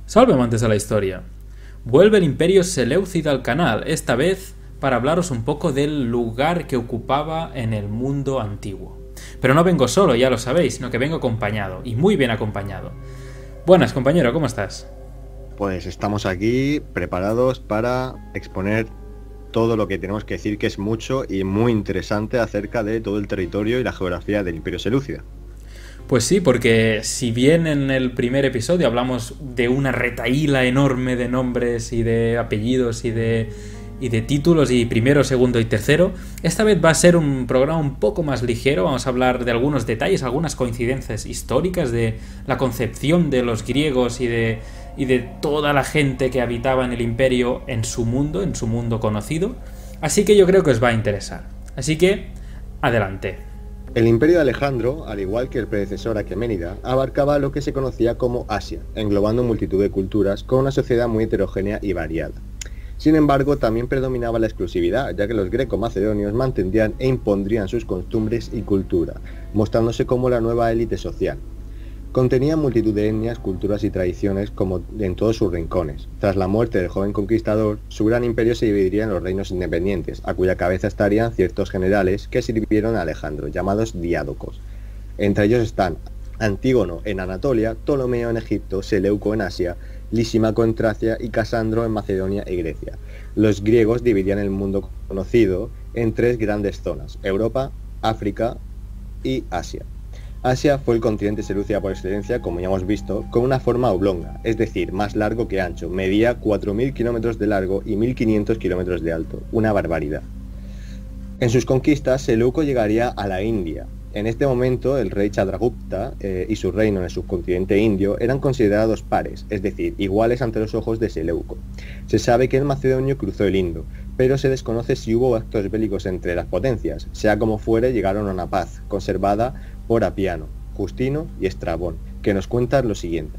Salve amantes de la historia. Vuelve el Imperio Seleucida al canal, esta vez para hablaros un poco del lugar que ocupaba en el mundo antiguo. Pero no vengo solo, ya lo sabéis, sino que vengo acompañado, y muy bien acompañado. Buenas, compañero, ¿cómo estás? Pues estamos aquí preparados para exponer todo lo que tenemos que decir, que es mucho y muy interesante acerca de todo el territorio y la geografía del Imperio Seleucida. Pues sí, porque si bien en el primer episodio hablamos de una retahíla enorme de nombres y de apellidos y de títulos y primero, segundo y tercero, esta vez va a ser un programa un poco más ligero. Vamos a hablar de algunos detalles, algunas coincidencias históricas de la concepción de los griegos y de toda la gente que habitaba en el imperio en su mundo conocido. Así que yo creo que os va a interesar. Así que, adelante. El imperio de Alejandro, al igual que el predecesor Aqueménida, abarcaba lo que se conocía como Asia, englobando multitud de culturas con una sociedad muy heterogénea y variada. Sin embargo, también predominaba la exclusividad, ya que los greco-macedonios mantendrían e impondrían sus costumbres y cultura, mostrándose como la nueva élite social. Contenía multitud de etnias, culturas y tradiciones como en todos sus rincones. Tras la muerte del joven conquistador, su gran imperio se dividiría en los reinos independientes, a cuya cabeza estarían ciertos generales que sirvieron a Alejandro, llamados diádocos. Entre ellos están Antígono en Anatolia, Ptolomeo en Egipto, Seleuco en Asia, Lisímaco en Tracia y Casandro en Macedonia y Grecia. Los griegos dividían el mundo conocido en tres grandes zonas: Europa, África y Asia. Asia fue el continente seleucida por excelencia, como ya hemos visto, con una forma oblonga, es decir, más largo que ancho. Medía 4.000 kilómetros de largo y 1.500 kilómetros de alto, una barbaridad. En sus conquistas, Seleuco llegaría a la India. En este momento, el rey Chandragupta y su reino en el subcontinente indio eran considerados pares, es decir, iguales ante los ojos de Seleuco. Se sabe que el macedonio cruzó el Indo, pero se desconoce si hubo actos bélicos entre las potencias. Sea como fuere, llegaron a una paz, conservada por Apiano, Justino y Estrabón, que nos cuentan lo siguiente.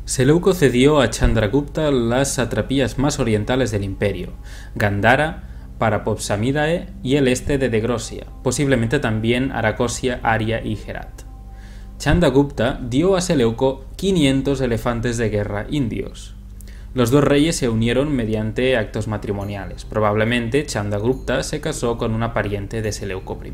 Seleuco cedió a Chandragupta las satrapías más orientales del imperio, Gandhara, Parapopsamidae y el este de Degrosia, posiblemente también Aracosia, Aria y Herat. Chandragupta dio a Seleuco 500 elefantes de guerra indios. Los dos reyes se unieron mediante actos matrimoniales. Probablemente Chandragupta se casó con una pariente de Seleuco I.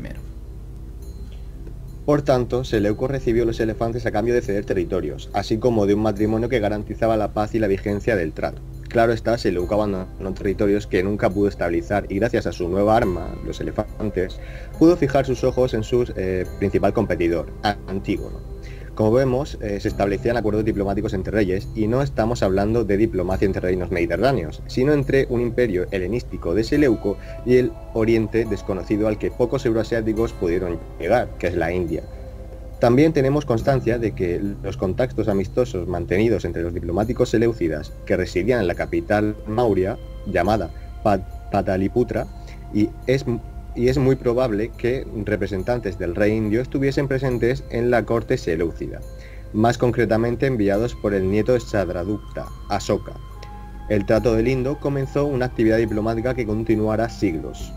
Por tanto, Seleuco recibió los elefantes a cambio de ceder territorios, así como de un matrimonio que garantizaba la paz y la vigencia del trato. Claro está, Seleuco abandonó territorios que nunca pudo estabilizar y gracias a su nueva arma, los elefantes, pudo fijar sus ojos en su principal competidor, Antígono. Como vemos, se establecían acuerdos diplomáticos entre reyes y no estamos hablando de diplomacia entre reinos mediterráneos, sino entre un imperio helenístico de Seleuco y el oriente desconocido al que pocos euroasiáticos pudieron llegar, que es la India. También tenemos constancia de que los contactos amistosos mantenidos entre los diplomáticos seleucidas que residían en la capital Mauria, llamada Pataliputra, y es muy probable que representantes del rey indio estuviesen presentes en la corte seleucida, más concretamente enviados por el nieto de Chandragupta, Asoka. El Trato del Indo comenzó una actividad diplomática que continuará siglos.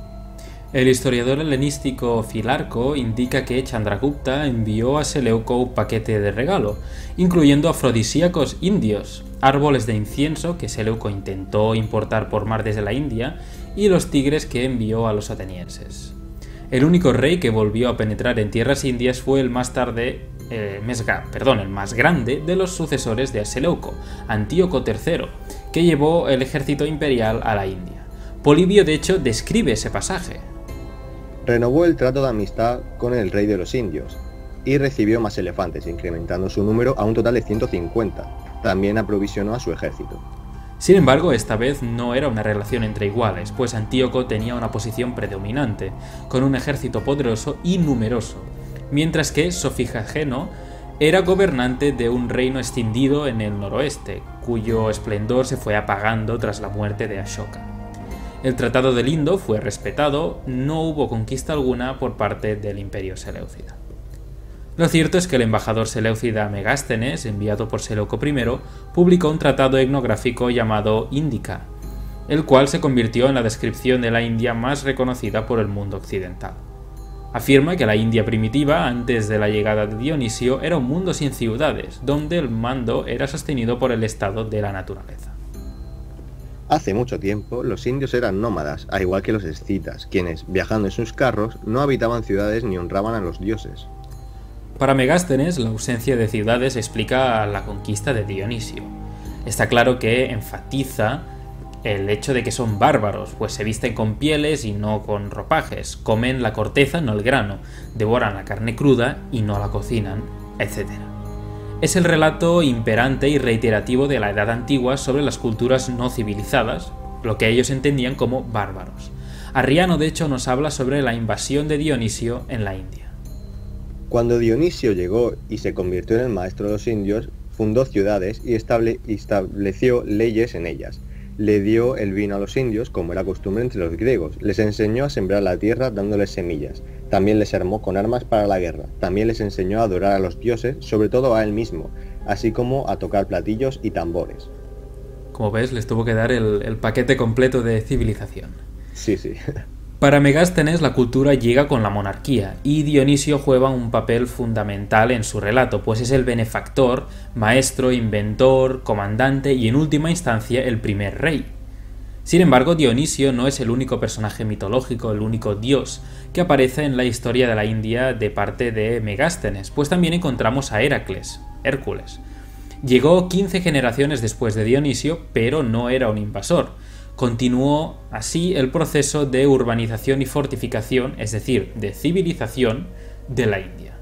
El historiador helenístico Filarco indica que Chandragupta envió a Seleuco un paquete de regalo, incluyendo afrodisíacos indios, árboles de incienso que Seleuco intentó importar por mar desde la India y los tigres que envió a los atenienses. El único rey que volvió a penetrar en tierras indias fue el más grande de los sucesores de Seleuco, Antíoco III, que llevó el ejército imperial a la India. Polibio, de hecho, describe ese pasaje. Renovó el trato de amistad con el rey de los indios y recibió más elefantes, incrementando su número a un total de 150. También aprovisionó a su ejército. Sin embargo, esta vez no era una relación entre iguales, pues Antíoco tenía una posición predominante, con un ejército poderoso y numeroso, mientras que Sofigageno era gobernante de un reino extendido en el noroeste, cuyo esplendor se fue apagando tras la muerte de Ashoka. El Tratado del Indo fue respetado, no hubo conquista alguna por parte del imperio seleucida. Lo cierto es que el embajador seleucida Megástenes, enviado por Seleuco I, publicó un tratado etnográfico llamado Índica, el cual se convirtió en la descripción de la India más reconocida por el mundo occidental. Afirma que la India primitiva, antes de la llegada de Dionisio, era un mundo sin ciudades, donde el mando era sostenido por el estado de la naturaleza. Hace mucho tiempo, los indios eran nómadas, al igual que los escitas, quienes, viajando en sus carros, no habitaban ciudades ni honraban a los dioses. Para Megástenes, la ausencia de ciudades explica la conquista de Dionisio. Está claro que enfatiza el hecho de que son bárbaros, pues se visten con pieles y no con ropajes, comen la corteza, no el grano, devoran la carne cruda y no la cocinan, etc. Es el relato imperante y reiterativo de la Edad Antigua sobre las culturas no civilizadas, lo que ellos entendían como bárbaros. Arriano, de hecho, nos habla sobre la invasión de Dionisio en la India. Cuando Dionisio llegó y se convirtió en el maestro de los indios, fundó ciudades y estableció leyes en ellas. Le dio el vino a los indios, como era costumbre entre los griegos. Les enseñó a sembrar la tierra dándoles semillas. También les armó con armas para la guerra. También les enseñó a adorar a los dioses, sobre todo a él mismo, así como a tocar platillos y tambores. Como ves, les tuvo que dar el paquete completo de civilización. Sí. Para Megástenes, la cultura llega con la monarquía, y Dionisio juega un papel fundamental en su relato, pues es el benefactor, maestro, inventor, comandante y en última instancia el primer rey. Sin embargo, Dionisio no es el único personaje mitológico, el único dios que aparece en la historia de la India de parte de Megástenes, pues también encontramos a Hércules. Llegó 15 generaciones después de Dionisio, pero no era un invasor. Continuó así el proceso de urbanización y fortificación, es decir, de civilización, de la India.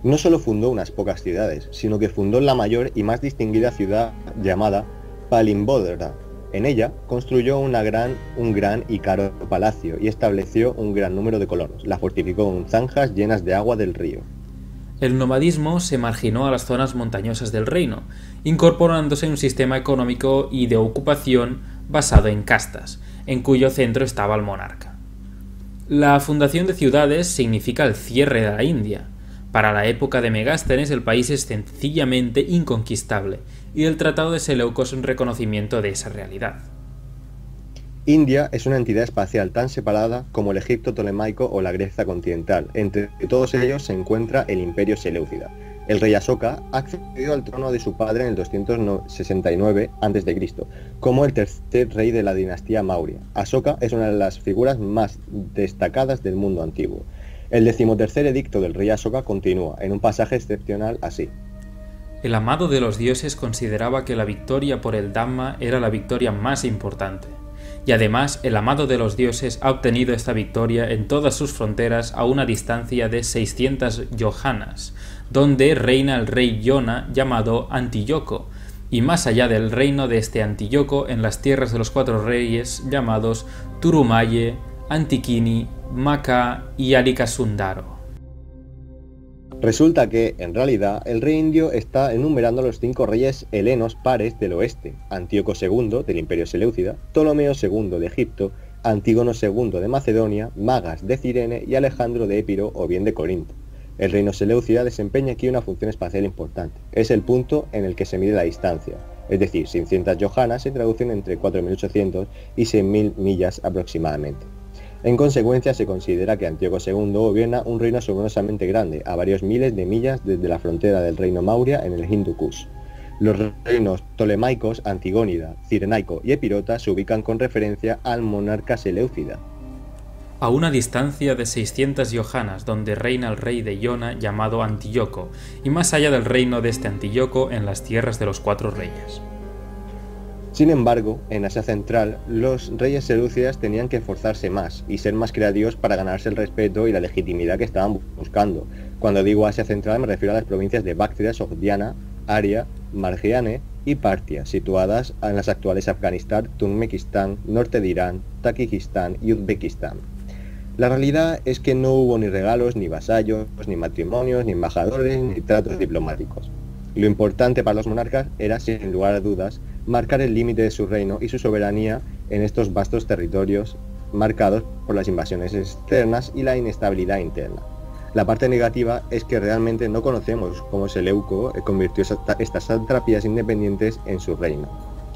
No solo fundó unas pocas ciudades, sino que fundó la mayor y más distinguida ciudad llamada Palimbodra. En ella construyó un gran y caro palacio y estableció un gran número de colonos. La fortificó con zanjas llenas de agua del río. El nomadismo se marginó a las zonas montañosas del reino, incorporándose un sistema económico y de ocupación basado en castas, en cuyo centro estaba el monarca. La fundación de ciudades significa el cierre de la India. Para la época de Megástenes el país es sencillamente inconquistable, y el Tratado de Seleucos es un reconocimiento de esa realidad. India es una entidad espacial tan separada como el Egipto tolemaico o la Grecia continental. Entre todos ellos se encuentra el Imperio Seleucida. El rey Asoka accedió al trono de su padre en el 269 a.C., como el tercer rey de la dinastía Maurya. Asoka es una de las figuras más destacadas del mundo antiguo. El 13º edicto del rey Asoka continúa, en un pasaje excepcional así. El amado de los dioses consideraba que la victoria por el Dhamma era la victoria más importante. Y además, el amado de los dioses ha obtenido esta victoria en todas sus fronteras a una distancia de 600 yojanas, donde reina el rey Yona llamado Antíoco, y más allá del reino de este Antíoco en las tierras de los 4 reyes llamados Turumaye, Antikini, Maca y Alikasundaro. Resulta que, en realidad, el rey indio está enumerando a los 5 reyes helenos pares del oeste: Antíoco II del Imperio Seleucida, Ptolomeo II de Egipto, Antígono II de Macedonia, Magas de Cirene y Alejandro de Epiro o bien de Corinto. El reino Seleucida desempeña aquí una función espacial importante. Es el punto en el que se mide la distancia, es decir, 600 yojanas se traducen entre 4.800 y 6.000 millas aproximadamente. En consecuencia, se considera que Antíoco II gobierna un reino asombrosamente grande, a varios miles de millas desde la frontera del reino Maurya en el Hindu Kush. Los reinos ptolemaicos, Antigónida, Cirenaico y Epirota se ubican con referencia al monarca Seleucida. A una distancia de 600 yojanas, donde reina el rey de Iona llamado Antíoco, y más allá del reino de este Antíoco en las tierras de los 4 reyes. Sin embargo, en Asia Central, los reyes seleucidas tenían que esforzarse más y ser más creativos para ganarse el respeto y la legitimidad que estaban buscando. Cuando digo Asia Central me refiero a las provincias de Bactria, Sogdiana, Aria, Margiane y Partia, situadas en las actuales Afganistán, Turkmenistán, norte de Irán, Tayikistán y Uzbekistán. La realidad es que no hubo ni regalos, ni vasallos, ni matrimonios, ni embajadores, ni tratos diplomáticos. Lo importante para los monarcas era, sin lugar a dudas, marcar el límite de su reino y su soberanía en estos vastos territorios marcados por las invasiones externas y la inestabilidad interna. La parte negativa es que realmente no conocemos cómo Seleuco convirtió estas satrapías independientes en su reino.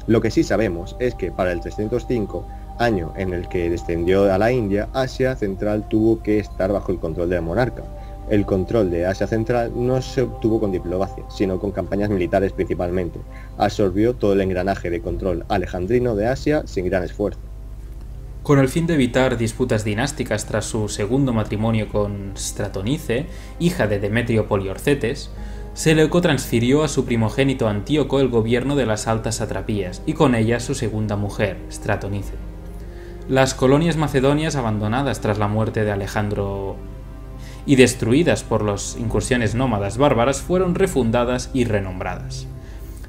Lo que sí sabemos es que para el 305 año en el que descendió a la India, Asia Central tuvo que estar bajo el control del monarca. El control de Asia Central no se obtuvo con diplomacia, sino con campañas militares principalmente. Absorbió todo el engranaje de control alejandrino de Asia sin gran esfuerzo. Con el fin de evitar disputas dinásticas tras su segundo matrimonio con Stratonice, hija de Demetrio Poliorcetes, Seleuco transfirió a su primogénito Antíoco el gobierno de las altas satrapías y con ella su segunda mujer, Stratonice. Las colonias macedonias abandonadas tras la muerte de Alejandro y destruidas por las incursiones nómadas bárbaras fueron refundadas y renombradas.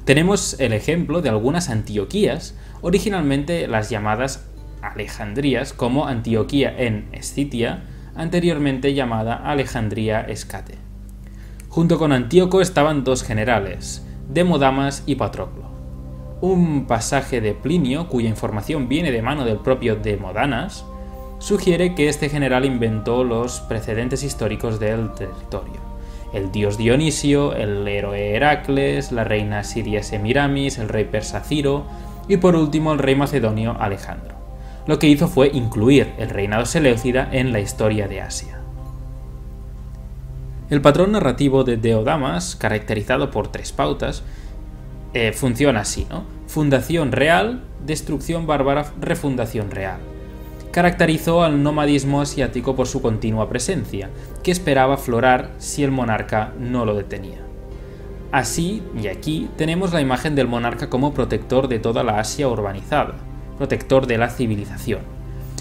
Tenemos el ejemplo de algunas Antioquías, originalmente las llamadas Alejandrías, como Antioquía en Escitia, anteriormente llamada Alejandría Escate. Junto con Antíoco estaban dos generales, Demodamas y Patroclo. Un pasaje de Plinio, cuya información viene de mano del propio Demodanas, sugiere que este general inventó los precedentes históricos del territorio: el dios Dionisio, el héroe Heracles, la reina siria Semiramis, el rey persa Ciro y por último el rey macedonio Alejandro. Lo que hizo fue incluir el reinado seleucida en la historia de Asia. El patrón narrativo de Deodamas, caracterizado por tres pautas, funciona así, ¿no? Fundación real, destrucción bárbara, refundación real. Caracterizó al nomadismo asiático por su continua presencia, que esperaba aflorar si el monarca no lo detenía. Así, y aquí, tenemos la imagen del monarca como protector de toda la Asia urbanizada, protector de la civilización.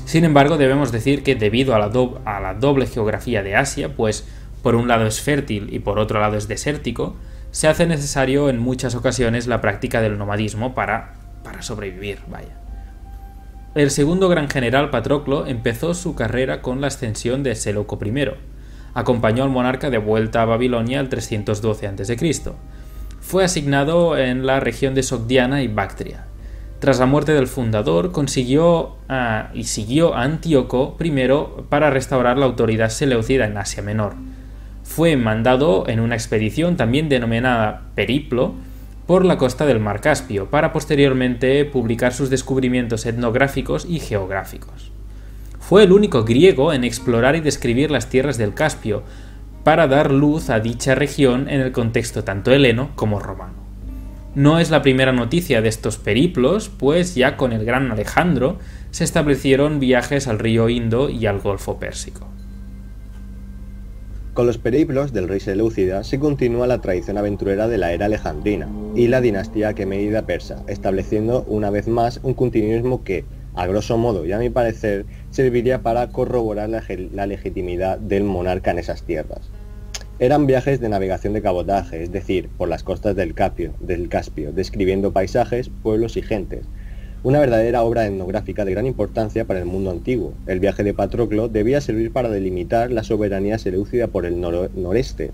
Sin embargo, debemos decir que debido a la doble geografía de Asia, pues por un lado es fértil y por otro lado es desértico, se hace necesario en muchas ocasiones la práctica del nomadismo para sobrevivir, vaya. El segundo gran general, Patroclo, empezó su carrera con la ascensión de Seleuco I. Acompañó al monarca de vuelta a Babilonia el 312 a.C. Fue asignado en la región de Sogdiana y Bactria. Tras la muerte del fundador, siguió a Antíoco I para restaurar la autoridad seleucida en Asia Menor. Fue mandado en una expedición también denominada Periplo por la costa del Mar Caspio, para posteriormente publicar sus descubrimientos etnográficos y geográficos. Fue el único griego en explorar y describir las tierras del Caspio, para dar luz a dicha región en el contexto tanto heleno como romano. No es la primera noticia de estos periplos, pues ya con el gran Alejandro se establecieron viajes al río Indo y al Golfo Pérsico. Con los periplos del rey seleucida se continúa la tradición aventurera de la era alejandrina y la dinastía aqueménida persa, estableciendo una vez más un continuismo que, a grosso modo y a mi parecer, serviría para corroborar la legitimidad del monarca en esas tierras. Eran viajes de navegación de cabotaje, es decir, por las costas del Caspio, describiendo paisajes, pueblos y gentes. Una verdadera obra etnográfica de gran importancia para el mundo antiguo. El viaje de Patroclo debía servir para delimitar la soberanía seleucida por el noreste.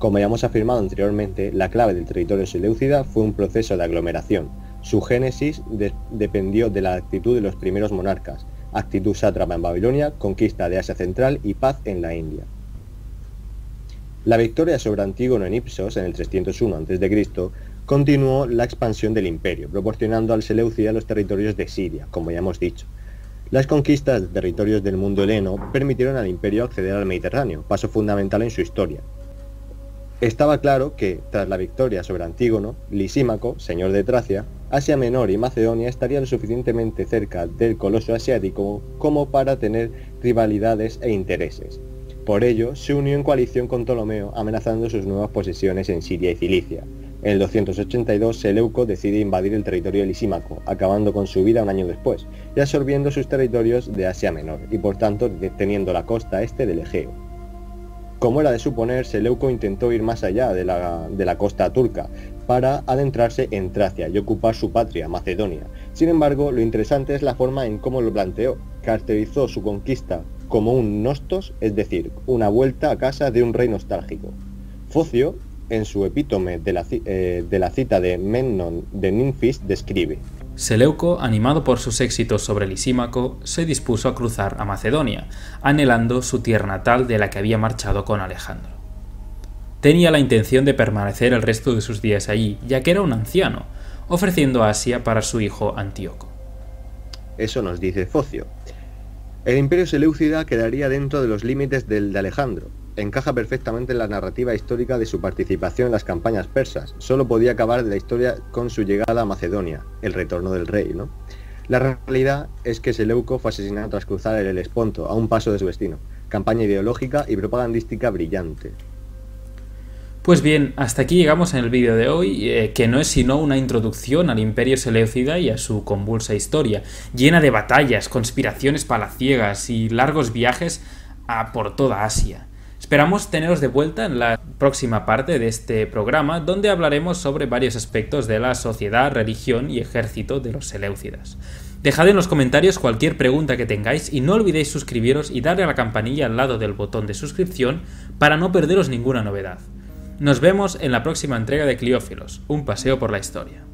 Como ya hemos afirmado anteriormente, la clave del territorio seleucida fue un proceso de aglomeración. Su génesis dependió de la actitud de los primeros monarcas, actitud sátrapa en Babilonia, conquista de Asia Central y paz en la India. La victoria sobre Antígono en Ipsos en el 301 a.C. continuó la expansión del imperio, proporcionando al Seleucida los territorios de Siria, como ya hemos dicho. Las conquistas de territorios del mundo heleno permitieron al imperio acceder al Mediterráneo, paso fundamental en su historia. Estaba claro que, tras la victoria sobre Antígono, Lisímaco, señor de Tracia, Asia Menor y Macedonia estarían lo suficientemente cerca del coloso asiático como para tener rivalidades e intereses. Por ello, se unió en coalición con Ptolomeo, amenazando sus nuevas posesiones en Siria y Cilicia. En el 282, Seleuco decide invadir el territorio de Lisímaco, acabando con su vida un año después, y absorbiendo sus territorios de Asia Menor, y por tanto teniendo la costa este del Egeo. Como era de suponer, Seleuco intentó ir más allá de la costa turca, para adentrarse en Tracia y ocupar su patria, Macedonia. Sin embargo, lo interesante es la forma en cómo lo planteó. Caracterizó su conquista como un nostos, es decir, una vuelta a casa de un rey nostálgico. Focio, en su epítome de la cita de Memnon de Ninfis, describe: Seleuco, animado por sus éxitos sobre Lisímaco, se dispuso a cruzar a Macedonia, anhelando su tierra natal de la que había marchado con Alejandro. Tenía la intención de permanecer el resto de sus días allí, ya que era un anciano, ofreciendo Asia para su hijo Antíoco. eso nos dice Focio. El imperio seleucida quedaría dentro de los límites del de Alejandro. Encaja perfectamente en la narrativa histórica de su participación en las campañas persas. Solo podía acabar la historia con su llegada a Macedonia, el retorno del rey, ¿no? La realidad es que Seleuco fue asesinado tras cruzar el Helesponto, a un paso de su destino. Campaña ideológica y propagandística brillante. Pues bien, hasta aquí llegamos en el vídeo de hoy, que no es sino una introducción al Imperio Seleucida y a su convulsa historia, llena de batallas, conspiraciones palaciegas y largos viajes por toda Asia. Esperamos teneros de vuelta en la próxima parte de este programa, donde hablaremos sobre varios aspectos de la sociedad, religión y ejército de los seleucidas. Dejad en los comentarios cualquier pregunta que tengáis y no olvidéis suscribiros y darle a la campanilla al lado del botón de suscripción para no perderos ninguna novedad. Nos vemos en la próxima entrega de Cliófilos, un paseo por la historia.